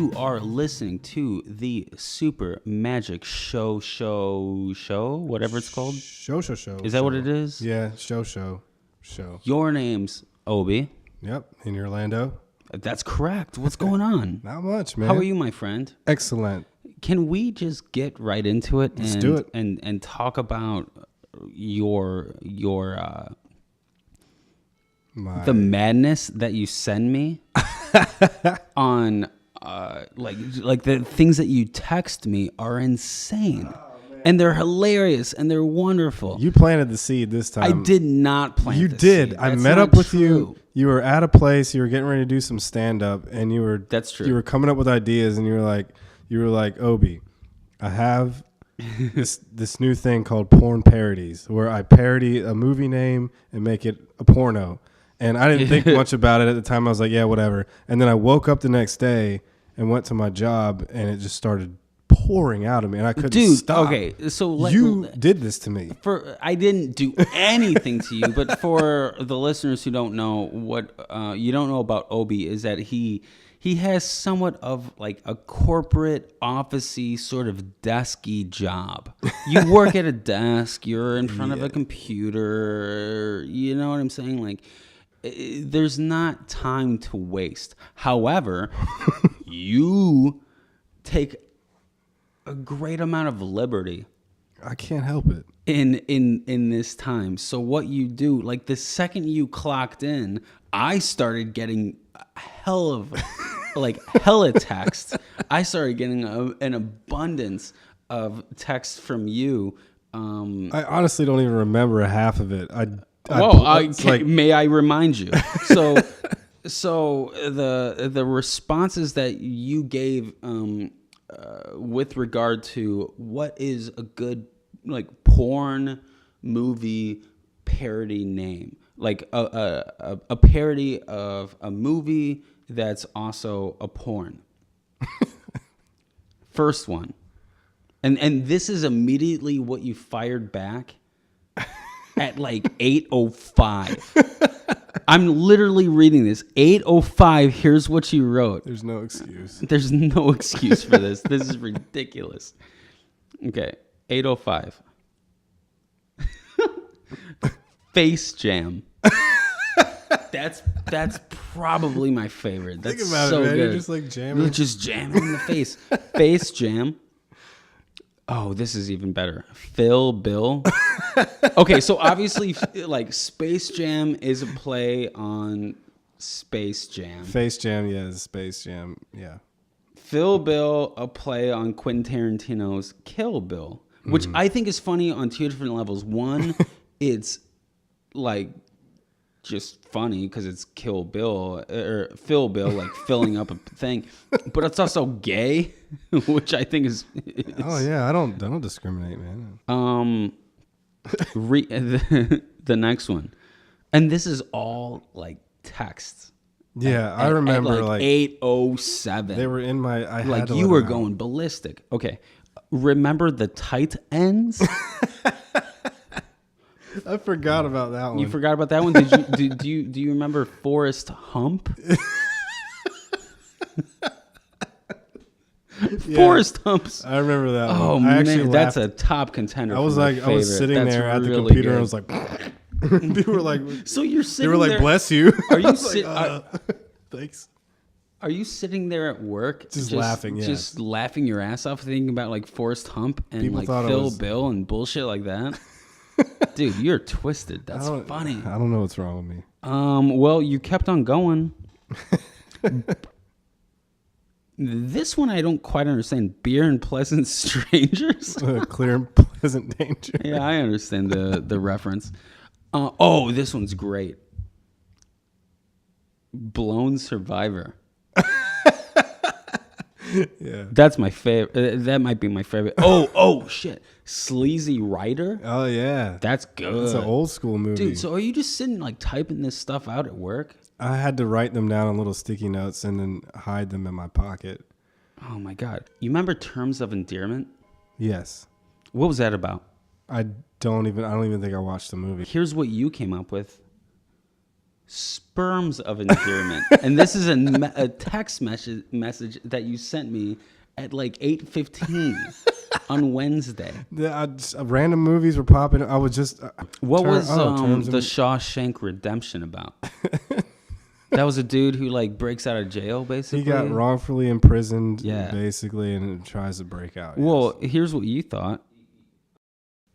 You are listening to the Super Magic Show, whatever it's called. Show. Is that what it is? Yeah, show. Your name's Obi. Yep, in Orlando. That's correct. What's going on? Not much, man. How are you, my friend? Excellent. Can we just get right into it? Let's do it. And talk about the madness that you send me on like the things that you text me are insane. And they're hilarious and they're wonderful. You planted the seed this time. I did not plant You the did. seed. I That's met not up with true. you. You were at a place. You were getting ready to do some stand up, and you were. That's true. You were coming up with ideas, and you were like, Obi, I have this new thing called porn parodies, where I parody a movie name and make it a porno. And I didn't think much about it at the time. I was like, yeah, whatever. And then I woke up the next day and went to my job, and it just started pouring out of me, and I couldn't stop. Okay, so You did this to me. I didn't do anything to you, but for the listeners who don't know, what you don't know about Obi is that he has somewhat of like a corporate officey sort of desky job. You work at a desk, you're in front of a computer, you know what I'm saying? Like, there's not time to waste. However, you take a great amount of liberty. I can't help it. In this time. So what you do, like the second you clocked in, I started getting hella texts. I started getting an abundance of texts from you. I honestly don't even remember half of it. May I remind you? So the responses that you gave with regard to what is a good like porn movie parody name, like a parody of a movie that's also a porn. First one, and this is immediately what you fired back at like 8:05. I'm literally reading this. 8:05. Here's what you wrote. There's no excuse. There's no excuse for this. This is ridiculous. Okay, 8:05. Face Jam. That's probably my favorite. That's Think about so it, man. good. You're just like jamming. You're just jamming in the face. Face Jam. Oh, this is even better. Phil Bill. Okay, so obviously, like Space Jam is a play on Space Jam. Face Jam, yeah, Space Jam, yeah. Phil Bill, a play on Quentin Tarantino's Kill Bill, which I think is funny on two different levels. One, it's like just funny because it's Kill Bill or Phil Bill, like filling up a thing, but it's also gay, which I think is oh yeah, I don't discriminate, man. The next one, and this is all like texts. Yeah, I remember like 8:07. They were in my. I like had to you let were them out. going ballistic. Okay, remember the tight ends? I forgot about that one. You forgot about that one? Do you remember Forrest Hump? Yeah, Forrest Humps. I remember that one. Oh man, that's a top contender. I was for my like, I was favorite. sitting That's there at the really computer good. and I was like, they were like, So you're sitting they were like, there. bless you. Are you I was sit- thanks. Are you sitting there at work Just laughing, yes. just laughing your ass off, thinking about like Forrest Hump and People like thought it Phil was- Bill and bullshit like that? Dude, you're twisted. That's funny. I don't know what's wrong with me. Well, you kept on going. This one I don't quite understand. Beer and Pleasant Strangers? Clear and pleasant danger. Yeah, I understand the reference. Oh, this one's great. Blown Survivor. Yeah. That's my favorite. That might be my favorite. Oh, shit. Sleazy Writer? Oh yeah. That's good. It's an old school movie. Dude, so are you just sitting like typing this stuff out at work? I had to write them down on little sticky notes and then hide them in my pocket. Oh my God. You remember Terms of Endearment? Yes. What was that about? I don't even think I watched the movie. Here's what you came up with. sperms of endearment. And this is a text message that you sent me at like 8:15 on Wednesday. Random movies were popping. I was just what was the Shawshank Redemption about? That was a dude who like breaks out of jail, basically. He got wrongfully imprisoned, basically, and tries to break out. Well, here's what you thought.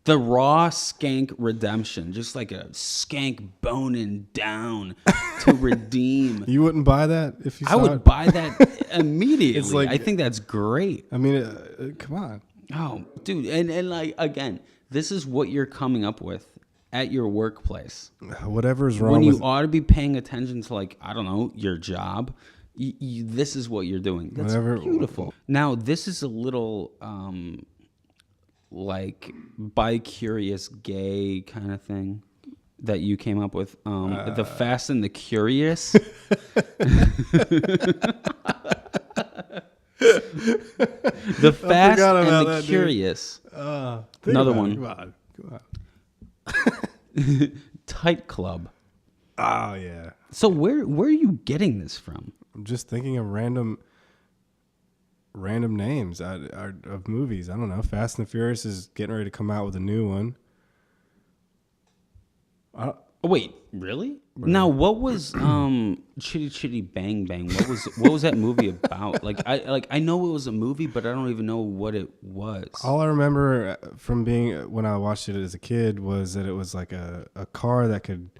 The raw skank redemption, just like a skank boning down to redeem. You wouldn't buy that if you saw I would it? buy that immediately. It's like, I think that's great. I mean, come on. Oh, dude. And like, again, this is what you're coming up with at your workplace. Whatever's wrong when you with... ought to be paying attention to, like, I don't know, your job. This is what you're doing. That's beautiful. Now, this is a little like bi-curious gay kind of thing that you came up with. The Fast and the Curious. The Fast and the Curious. Another one. Come on. Tight Club. Oh, yeah. So where are you getting this from? I'm just thinking of random names of movies. I don't know. Fast and the Furious is getting ready to come out with a new one. Oh, wait, really? Now, what was Chitty Chitty Bang Bang? What was that movie about? I know it was a movie, but I don't even know what it was. All I remember from when I watched it as a kid was that it was like a car that could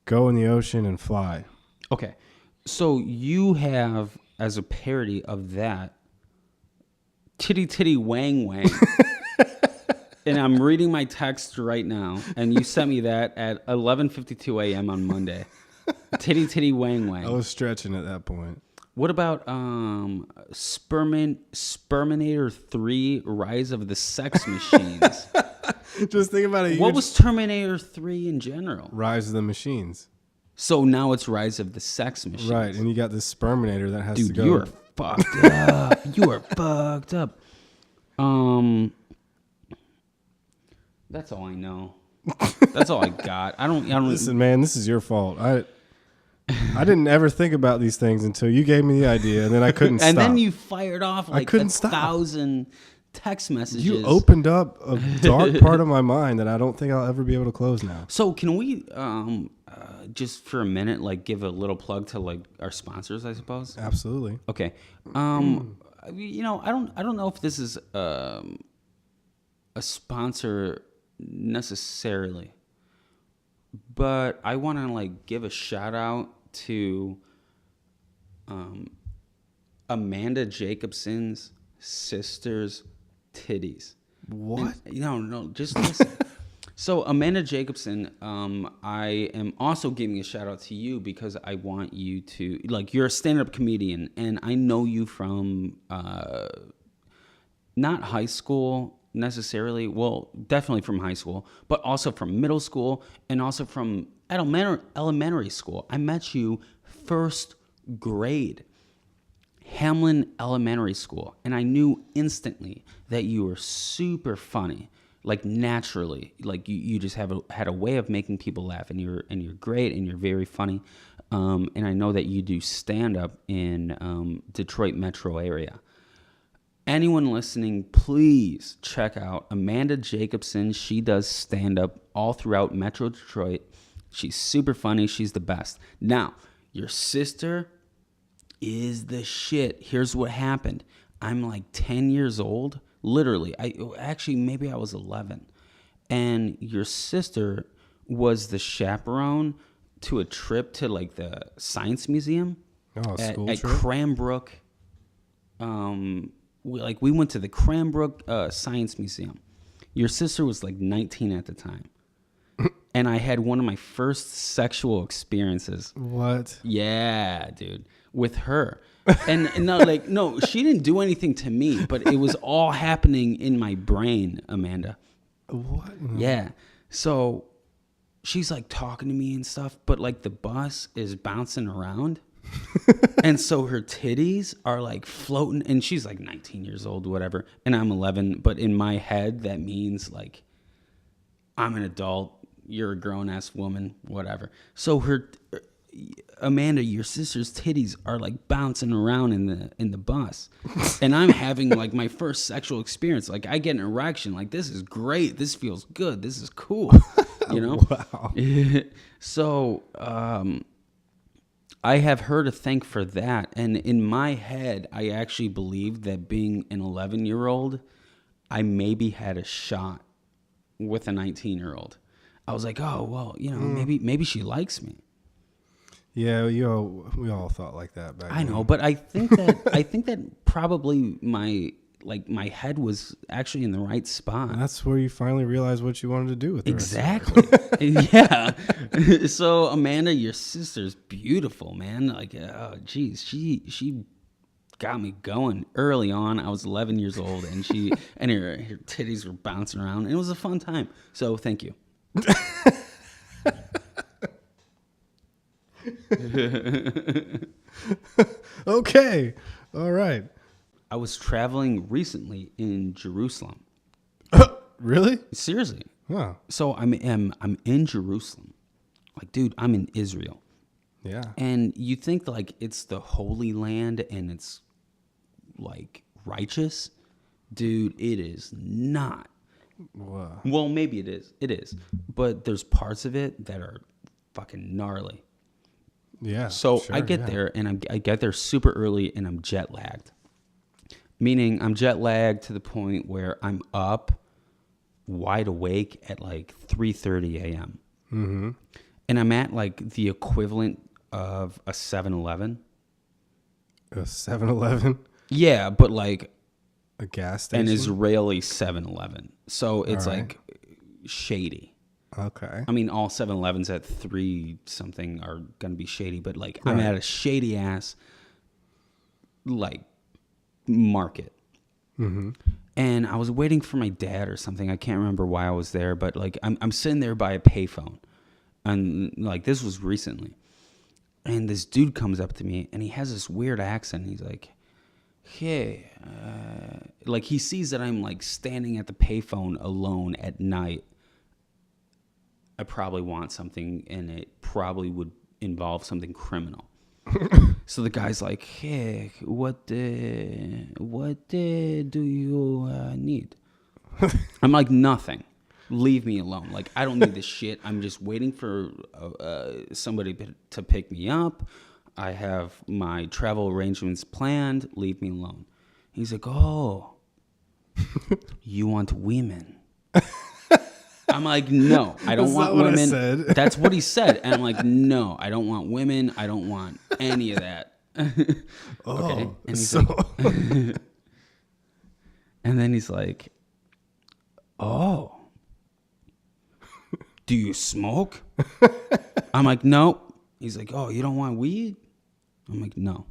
go in the ocean and fly. Okay, so you have, as a parody of that, Titty Titty Wang Wang. And I'm reading my text right now, and you sent me that at 11:52 a.m. on Monday. Titty Titty Wang Wang. I was stretching at that point. What about Sperminator 3: Rise of the Sex Machines? Just think about it. What was Terminator 3 in general? Rise of the Machines. So now it's Rise of the Sex Machines. Right, and you got this Sperminator that has to go. Dude, you are fucked up. You are fucked up. That's all I know. That's all I got. I don't. Listen, man, this is your fault. I didn't ever think about these things until you gave me the idea, and then I couldn't stop. And then you fired off like 1,000 text messages. You opened up a dark part of my mind that I don't think I'll ever be able to close now. So can we just for a minute like give a little plug to like our sponsors, I suppose? Absolutely. Okay. You know, I don't know if this is a sponsor necessarily, but I want to like give a shout out to Amanda Jacobson's sister's titties. What? And, no, just listen. So Amanda Jacobson, I am also giving a shout out to you because I want you to, like, you're a stand-up comedian, and I know you from not high school necessarily, well, definitely from high school, but also from middle school and also from elementary school. I met you first grade, Hamlin Elementary School, and I knew instantly that you were super funny, like naturally, like you just had a way of making people laugh, and you're great, and you're very funny, and I know that you do stand up in Detroit metro area. Anyone listening, please check out Amanda Jacobson. She does stand-up all throughout Metro Detroit. She's super funny. She's the best. Now, your sister is the shit. Here's what happened. I'm like 10 years old. Literally. Maybe I was 11. And your sister was the chaperone to a trip to like the Science Museum at Cranbrook. We went to the Cranbrook Science Museum. Your sister was like 19 at the time. And I had one of my first sexual experiences. What? Yeah, dude. With her. And no, she didn't do anything to me, but it was all happening in my brain, Amanda. What? Yeah. So she's like talking to me and stuff, but like the bus is bouncing around. And so her titties are like floating, and she's like 19 years old, whatever, and I'm 11, but in my head that means like I'm an adult, you're a grown-ass woman, whatever. So Amanda, your sister's titties are like bouncing around in the bus, and I'm having like my first sexual experience. Like I get an erection. Like this is great. This feels good. This is cool. You know. Wow. So I have her to thank for that. And in my head, I actually believed that being an 11-year-old, I maybe had a shot with a 19-year-old. I was like, oh well, maybe she likes me. Yeah, we all thought like that back then. I know, but I think that probably my head was actually in the right spot. And that's where you finally realized what you wanted to do with it. Exactly. Yeah. So Amanda, your sister's beautiful, man. Like, oh, geez, she got me going early on. I was 11 years old, and her titties were bouncing around, and it was a fun time. So thank you. Okay. All right. I was traveling recently in Jerusalem. Really? Seriously. Wow. So I'm in Jerusalem. Like, dude, I'm in Israel. Yeah. And you think like it's the Holy Land and it's like righteous. Dude, it is not. Wow. Well, maybe it is. It is. But there's parts of it that are fucking gnarly. Yeah. So sure, I get there and I get there super early and I'm jet lagged. Meaning I'm jet lagged to the point where I'm up wide awake at like 3:30 a.m. Mm-hmm. And I'm at like the equivalent of a 7-Eleven. A 7-Eleven? Yeah, but like a gas station? an Israeli 7-Eleven. So it's like shady. Okay. I mean, all 7-Elevens at 3-something are going to be shady, but like I'm at a shady ass like market. Mm-hmm. And I was waiting for my dad or something. I can't remember why I was there, but like I'm sitting there by a payphone. And like this was recently. And this dude comes up to me and he has this weird accent. He's like, hey, like he sees that I'm like standing at the payphone alone at night. I probably want something and it probably would involve something criminal. So the guy's like, hey, what do you need? I'm like, nothing. Leave me alone. Like, I don't need this shit. I'm just waiting for somebody to pick me up. I have my travel arrangements planned. Leave me alone. He's like, oh, you want women? I'm like, no, I don't want women. That's not what I said. That's what he said. And I'm like, no, I don't want women. I don't want any of that. Okay. And he's like, and then he's like, oh, do you smoke? I'm like, no. He's like, oh, you don't want weed? I'm like, no.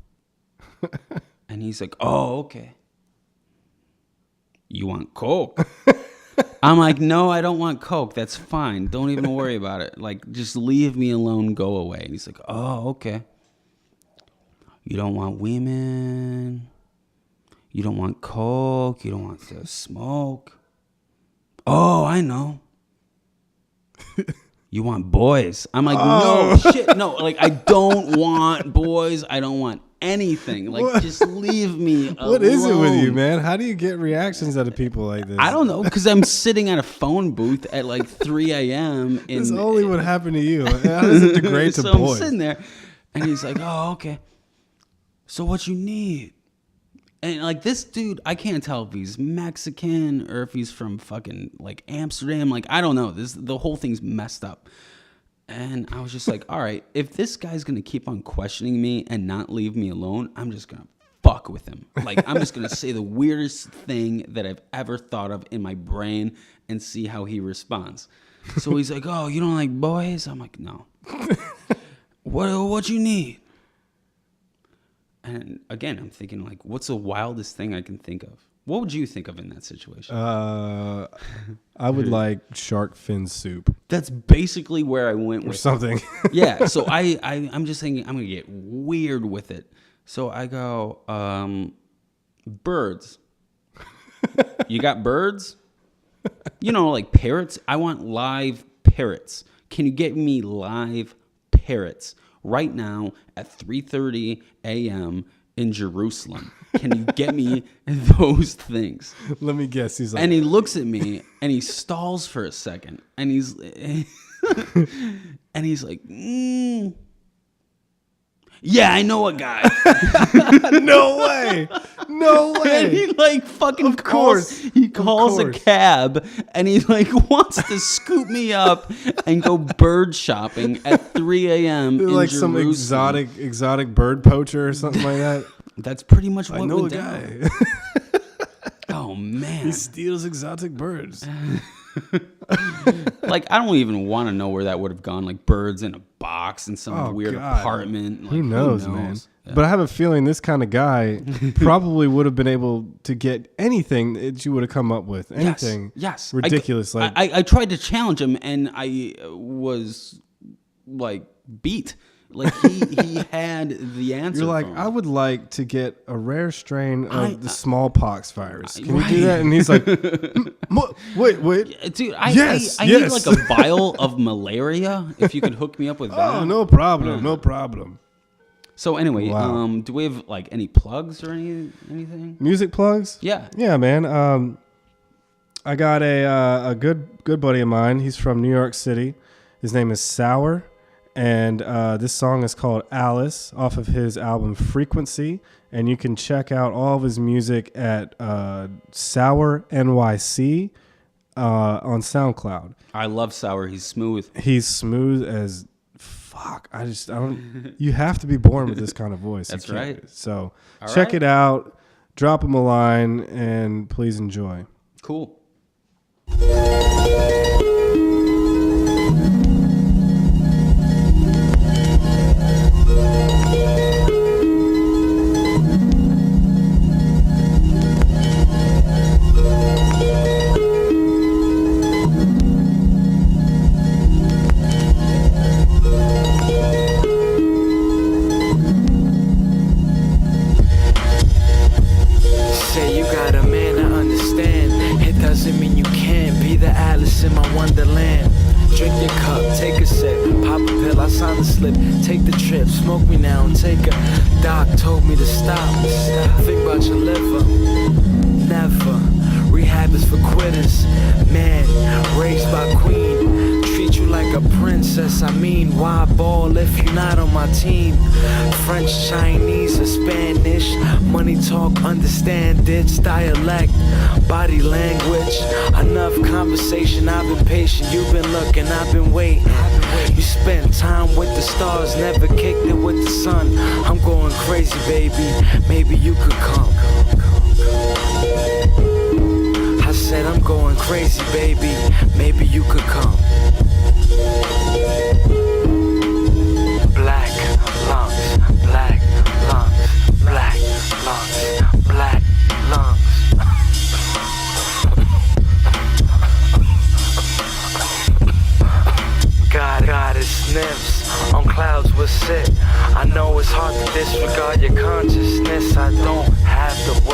And he's like, oh, okay. You want coke? I'm like, no, I don't want coke. That's fine. Don't even worry about it. Like, just leave me alone. Go away. And he's like, oh, okay. You don't want women. You don't want coke. You don't want to smoke. Oh, I know. You want boys. I'm like, no, shit. No, like, I don't want boys. I don't want anything. Like, what? Just leave me alone. What is it with you, man? How do you get reactions out of people like this? I don't know, because I'm sitting at a phone booth at like 3 a.m. This only would happen to you. How does it degrade to so boys? I'm sitting there, and he's like, oh, okay. So what you need? And like this dude, I can't tell if he's Mexican or if he's from fucking like Amsterdam. Like, I don't know. The whole thing's messed up. And I was just like, all right, if this guy's going to keep on questioning me and not leave me alone, I'm just going to fuck with him. Like, I'm just going to say the weirdest thing that I've ever thought of in my brain and see how he responds. So he's like, oh, you don't like boys? I'm like, no. What you need? And again, I'm thinking, like, what's the wildest thing I can think of? What would you think of in that situation? I would like shark fin soup. That's basically where I went with or something. Yeah, so I'm just thinking I'm going to get weird with it. So I go, birds. You got birds? You know, like parrots? I want live Parrots? Can you get me live Parrots right now at 3:30 a.m. in Jerusalem? Can you get me those things? Let me guess. He's like, And he looks at me and he stalls for a second and he's and he's like, yeah, I know a guy. no way. No And he way. like fucking Of course. he calls a course. cab and he like wants to scoop me up and go bird shopping at 3 a.m. in Like some Jerusalem. exotic bird poacher or something like that. That's pretty much what I know a went down. guy. Oh man. He steals exotic birds. Like, I don't even want to know where that would have gone. Like birds in a box in some weird God. apartment. Like, Who knows, man? Yeah. But I have a feeling this kind of guy probably would have been able to get anything that you would have come up with. Anything. Yes. Ridiculous. I tried to challenge him and I was like beat. Like he had the answer. You're like, for me. I would like to get a rare strain of the smallpox virus. Can you do right. that? And he's like, wait. Dude, Yes, I yes. need like a vial of malaria. If you could hook me up with that. Oh, no problem. No problem. So anyway, Wow. do we have like any plugs or anything? Music plugs? Yeah. Yeah, man. I got a good buddy of mine. He's from New York City. His name is Sour. And this song is called Alice off of his album Frequency. And you can check out all of his music at Sour NYC on SoundCloud. I love Sour. He's smooth. He's smooth as fuck. I don't. You have to be born with this kind of voice. That's You can't. right. So All check right. it out. Drop him a line and please enjoy. Cool. Say you got a man to understand. It doesn't mean you can't be the Alice in my wonderland. Drink your cup, take a sip, pop a pill, I signed the slip. Take the trip, smoke me now and take a. Doc told me to stop. Think about your liver. Never. Rehab is for quitters. Man, raised by queen. Treat you like a princess. I mean, why ball if you're not on my team? French, Chinese, or Spanish. Money talk, understand it. Dialect, body language. Enough conversation. I've been patient. You've been looking. I've been waiting. You spent time with the stars. Never kicked it with the sun. I'm going crazy, baby. Maybe you could come. I said I'm going crazy, baby. Maybe you could come. Black lungs, black lungs, black lungs, black lungs. God is sniffs, on clouds we'll sit. I know it's hard to disregard your consciousness. I don't have the